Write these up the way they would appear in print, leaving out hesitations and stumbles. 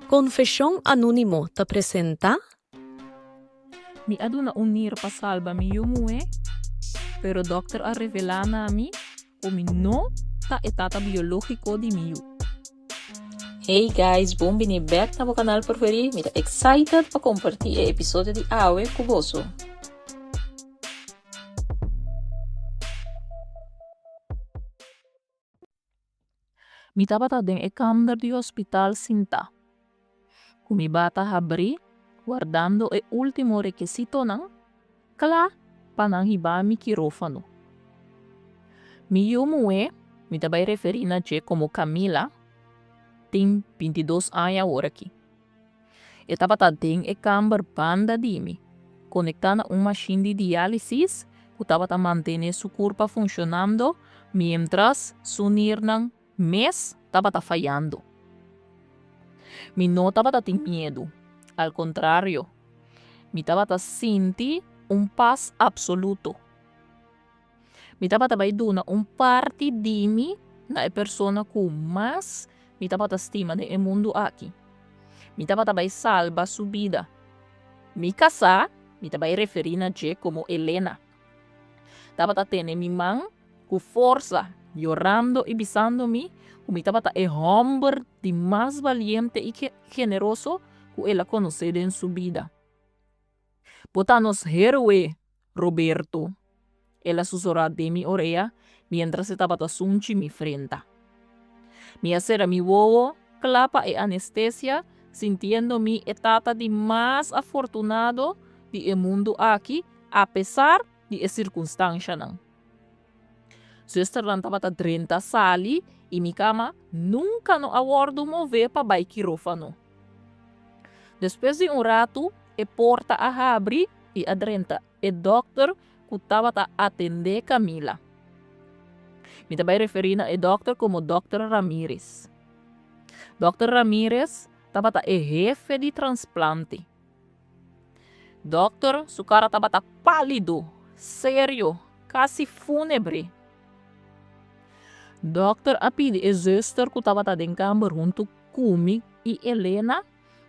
Confesión Anónimo te presenta Mi aduna unir pa salva mi yumue, pero dokter a revela na mi o mi no ta etata biológico di mi yu. Hey guys, bem-vindo back na meu canal preferido. Me excited para compartilhar o episódio de Awe com você. Mi tabata den e kamer di hospital sinta. Kumi bata habri, guardando e ultimo requisito nang kala panang hibami kirofano. Mi yumue, mi tabay referi na je como Camila, tem 22 anos agora aqui. E tabata den e kamer banda dimi, conectada a machine de diálisis, que tabata mantém su corpo funcionando, mientras su nirnang mes tabata fallando. Mi no tabata tem medo, al contrario, mi tabata sinti paz absoluto. Mi tabata bay duna parte de mi na e persona ku mas mi tabata estima de e mundo aqui. Mi tabata bay salva su vida. Mi casa, mi tabay referi na je como Elena. Tabata tene mi man ku força, llorando y besando-me, mi tabata e hombre de más valiente y generoso que ela conocida en su vida. Botanos héroe, Roberto. Ela susurra de mi oreja mientras se tabata sunchi mi frente. Mi acera mi wowo, clapa e anestesia, sintiendo mi etapa de más afortunado de el mundo aquí, a pesar de la circunstancia. Su estaran tabata 30 sali e mi cama nunca no abordo mover para bai quirófano. Depois de rato, e porta a abrir e adrenta e doctor que estava a atender Camila. Me também referindo a doctor como Dr. Ramirez. Dr. Ramirez estava e jefe de transplante. Doctor, su cara estava pálido, sério, quase fúnebre. Doctor apide e zuster que estava em cama junto comigo e Helena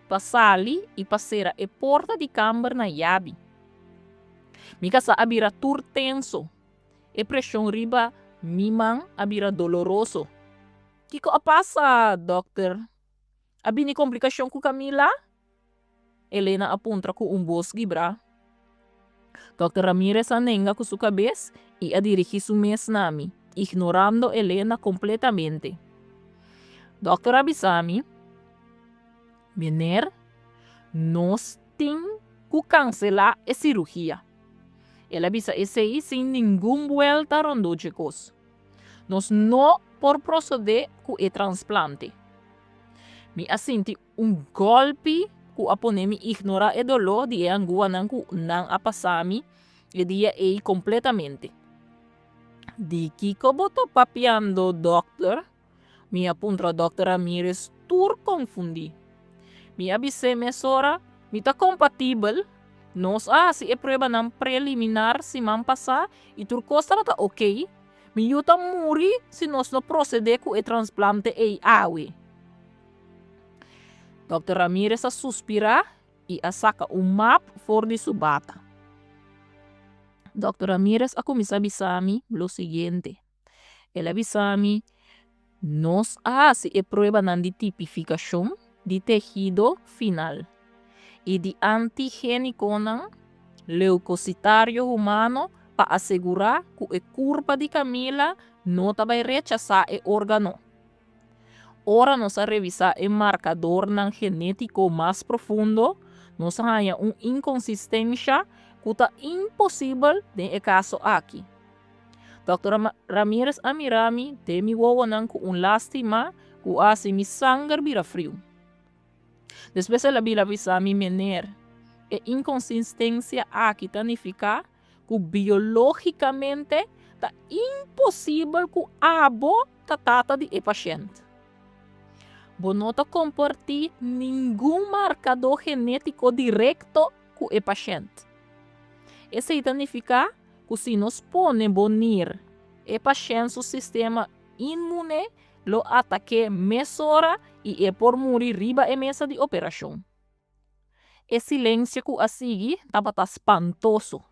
para sair e passar a porta de cama na llave. Mi casa abira tur tenso. E pressão riba mi man abira doloroso. Kiko a passa, doctor? Abini complicação com Camila? Helena apunta com voz gibra. Dr. Ramirez anenga com sua cabeça e a dirigir su mes nami, ignorando Helena completamente. Dr. Abisami, Mener, nós tem que cancelar a cirurgia. Ela avisa esse aí sem nenhum vuelta rondógicos. Nós não por proceder com o transplante. Me assinti golpe que aponemi ignorar o dolor de anguanan que não apasami e dia ei completamente. De Kiko boto papiando, doctor. Me apunta Dr. Ramirez tur confundi. Me avise mesora, me tá compatível. Nós se é prueba ng preliminar si mampasa e tur costa tá ok. Me yuta muri si nós no proceder com o transplante e awe. Dr. Ramirez a suspira e a saca map for de su bata. Dr. Ramirez a começa a avisar-me lo siguiente. Ele avisa-me, nós se é prueba de tipificação de tejido final e de antigênico leucocitário humano para assegurar que a curva de Camila não vai rechazar o órgão. Ora nós a revisar o marcador genético mais profundo, nós há uma inconsistência que é impossível de caso aqui. Dr. Ramirez amirami temi wawanan ko lástima que hace mi sangre vira frio. Después ela visa mi mener, e inconsistência aqui significa que biologicamente é impossível que abo trata de paciente. Bonota compartir nenhum marcador genético direto com o paciente. Isso significa que se nos pone bonir o paciente, o sistema imune lo ataque mesora e é por morir riba e mesa de operação. E silêncio que a seguir estava espantoso.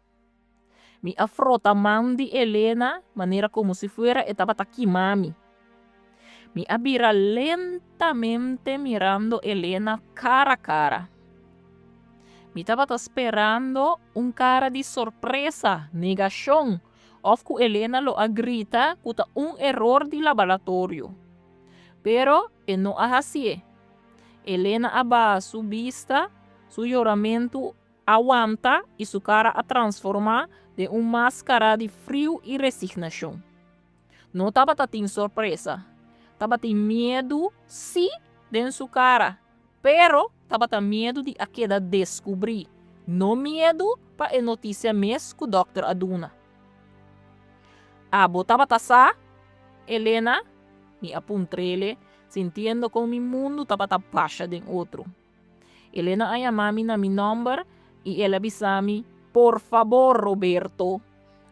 Me afrota mão de Helena, maneira como se fuera estava quimami. Me abira lentamente mirando Helena cara a cara. Me estava esperando cara de surpresa, negação, of que Helena lo agrita que error de laboratório. Pero não é assim. Helena abaixa sua vista, seu choramento aguanta e sua cara a transforma de máscara de frio e resignação. Não estava tendo surpresa. Estava tendo medo, sim, de sua cara. Pero estava tendo medo de a queda descobrir. Não medo para a notícia mesmo que o Dr. aduna. Estava tasa, Helena, me apuntrele, sentindo como mi mundo estava tapasha de outro. Helena a mami na mi number e ela avisami, por favor, Roberto,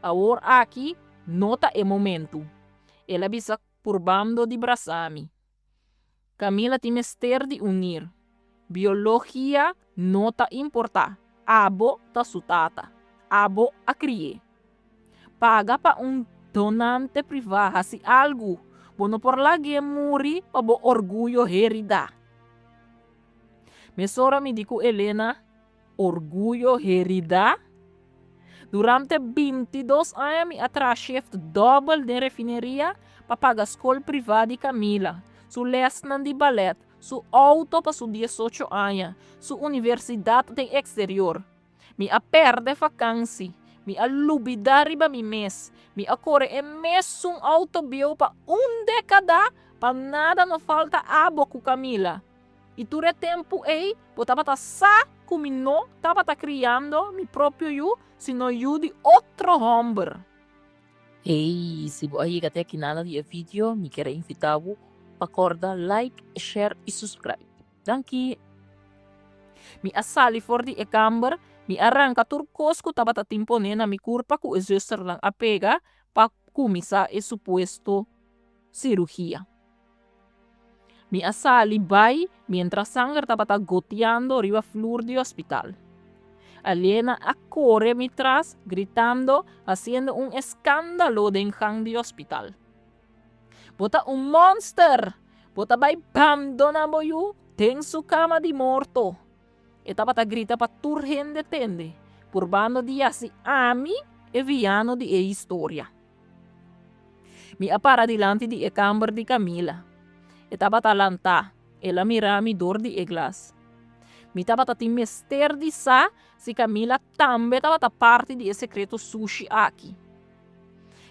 agora aqui, nota o momento. Ela avisa por bando de brasami. Camila tem mister de unir. Biologia nota importa. Abo ta sutata. Abo a criar. Paga pa donante privado se algo. Bueno por lagi muri abo orgulho herida. Mesora me dico Helena, orgulho herida? Durante 22 anos me atrás chef double de refineria para pagar escola privada de Camila, su lesson de ballet, su auto para su 18 anos, su universidade de exterior. Me a perde vacância, me a lubida riba mi mês, me a corre mês um auto bio para década, para nada não falta abo com Camila. E ture tempo ei, botava ta sa como não estava criando mi próprio eu, sino eu de outro homem. Hey, se você aí até aqui nada de vídeo, me quero invitar para acordar like, share e subscribe. Danke. Mi asali for di e-camber, mi arranca turcos ko taba ta timpone na mi curpa ku zuster lang apega pa kumisa e supuesto cirugía. Mi asali bay mientras sangre taba ta goteando riba flor de hospital. Aliena corre mi tras gritando, haciendo un escándalo de enjang de hospital. Bota un monster! Bota bay abandonamo yu, ten su cama de morto. Etapa ta grita pa turhen de tende, purbando di asi ami e viano di historia. Mi apara dilante di e-camber di Camila. Etapa ta lanta, ela mirami dor di e-glas. Mi tava ta mister di sa si Camila tambe tava ta parte di secreto sushi aqui.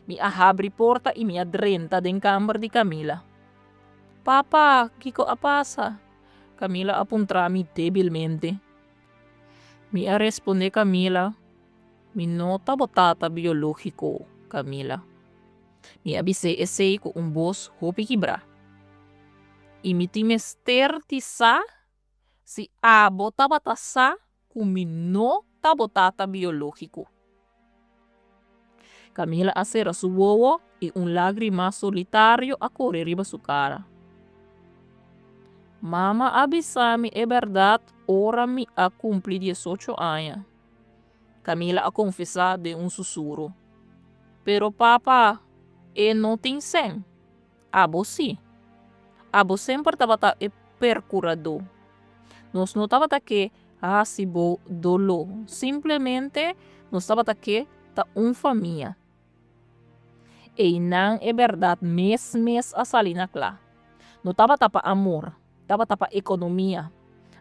Mi ahabri porta e mi adrenta den camber di Camila. Papa, kiko apasa? Camila apuntrami debilmente. Mi a responde Camila, mi nota botata biológico, Camila. Mi abise esei ko voz hopi kibra. E mi timester ti sa si abo tabata sa kumi no tabotata biológico. Camila acera su bobo e lágrima solitario a correr riba su cara. Mama avisami é verdade, ora mi a cumplir 18 anos. Camila a confessar de sussurro. Pero papa, não tem sem. Abo sim. Abo sempre tabata e percurador. Nós não tabata que se bo dolo. Simplesmente nós tabata que ta família. E não é verdade mes a salina clá. Não tabata pa amor. Taba tapa economia.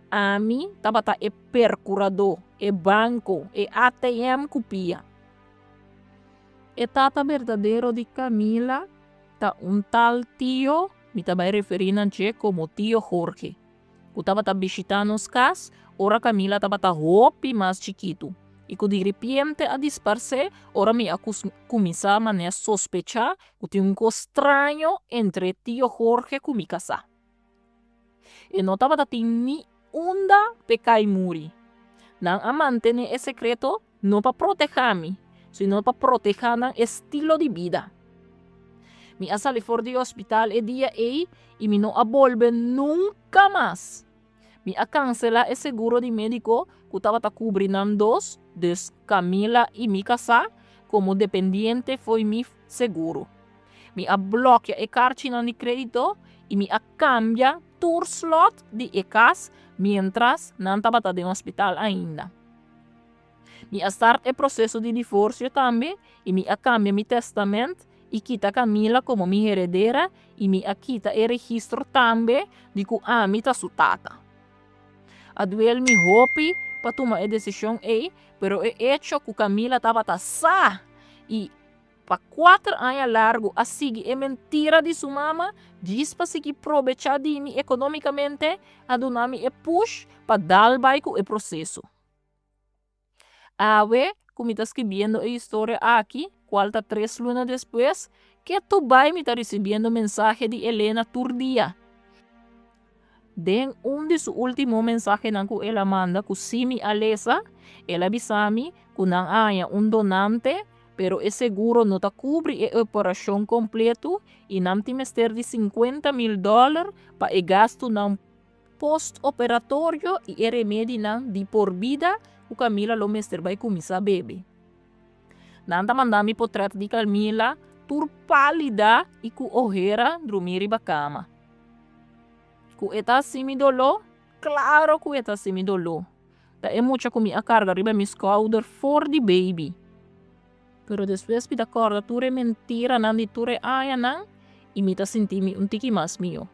A mim taba ta e percurador, e banco, e ATM copia. E tata verdadeiro de Camila, ta tal tio, me taba referindo como tio Jorge. Que taba ta visitando os cas, ora Camila taba ta hopi mais chiquito. E que de repente a disparse, ora me começar a maneira sospechar que tem estranho entre tio Jorge e mi casa. E não estava ni unda pecai muri. Não a manter esse secreto não para proteger-me, sino para proteger o estilo de vida. Mi asali for di hospital e dia e mi no abolve nunca más. Mi a cancela e seguro di médico que estaba ta cubrindo dos, des Camila e mi casa, como dependiente foi mi seguro. Mi a bloquea e carcina di crédito e mi a cambia tour slot di e cas mientras não estava ta de hospital ainda. Mi a start e processo di divorcio também e mi a cambia mi testamento e quita Camila como mi heredera e mi a quita e registro também de que ami ta su tata. A duel mi hopi pa tomar a decisão pero é hecho que Camila estava ta sa e pa 4 anos largo a seguir é mentira de sua mama, diz para seguir aproveitar de mim economicamente, a donami e push para dar baixo o processo. Awe, como está escrevendo a história aqui, qual tá 3 lunas depois, que tu vai me tá recebendo mensagem de Helena Turdia. Den de su último mensaje que ela manda, que simi alesa, ela avisami que não há donante, pero é seguro não tá cubre a operação completo e não tem mester de $50,000 para o gasto não post-operatório e remédio não de por vida, o Camila lo mester vai começar a beber. Nanta mandami portreto de Camila, tur pálida e com ojera dormir na cama. Que está simi dolor, claro que está simi dolor. Da é muita com minha carga riba mi shoulder for the baby. Pero depois me acorda tu é mentira não de tu é aia não e me tá sentindo um tiki mais mio.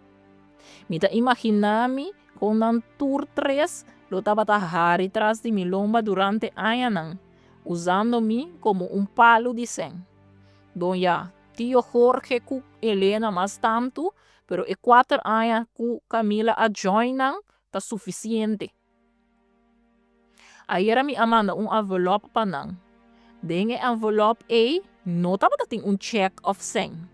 Me tá imaginando com nan tur 3 lo tava tahari atrás de mi lomba durante aia não, usando-me como palo de sen. Doña tio Jorge com Helena mais tanto, pero e 4 anos com Camila a joinan tá suficiente. Aí era mi amanda envelope para não. Den envelope não tava tem check of 100.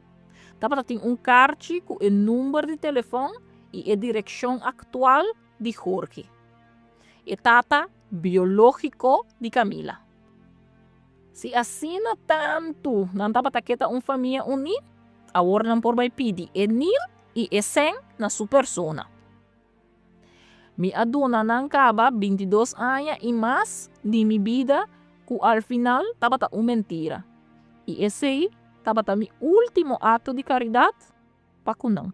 Tava tem carte com o número de telefone e a direção atual de Jorge. E tata biológico de Camila. Se assina tanto, não tava taqueta família unida, agora não por vai pedir nil e 100 na sua persona. Mi aduna não acaba 22 anos e mais de minha vida, que ao final tava mentira. E esse aí tava meu último ato de caridade para não.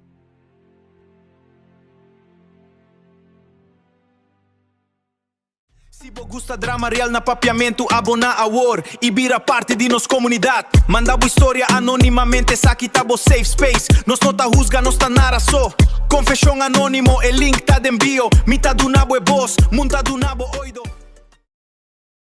Se você gosta drama real na papiamento, abona a War e vira parte de nossa comunidade. Manda boa história anonimamente, aqui tá bo safe space. Nós não tá rusga, nós tá nara só. Confissão anônimo, o link tá de envio. Mitad do nabo é boss, montado do nabo oido.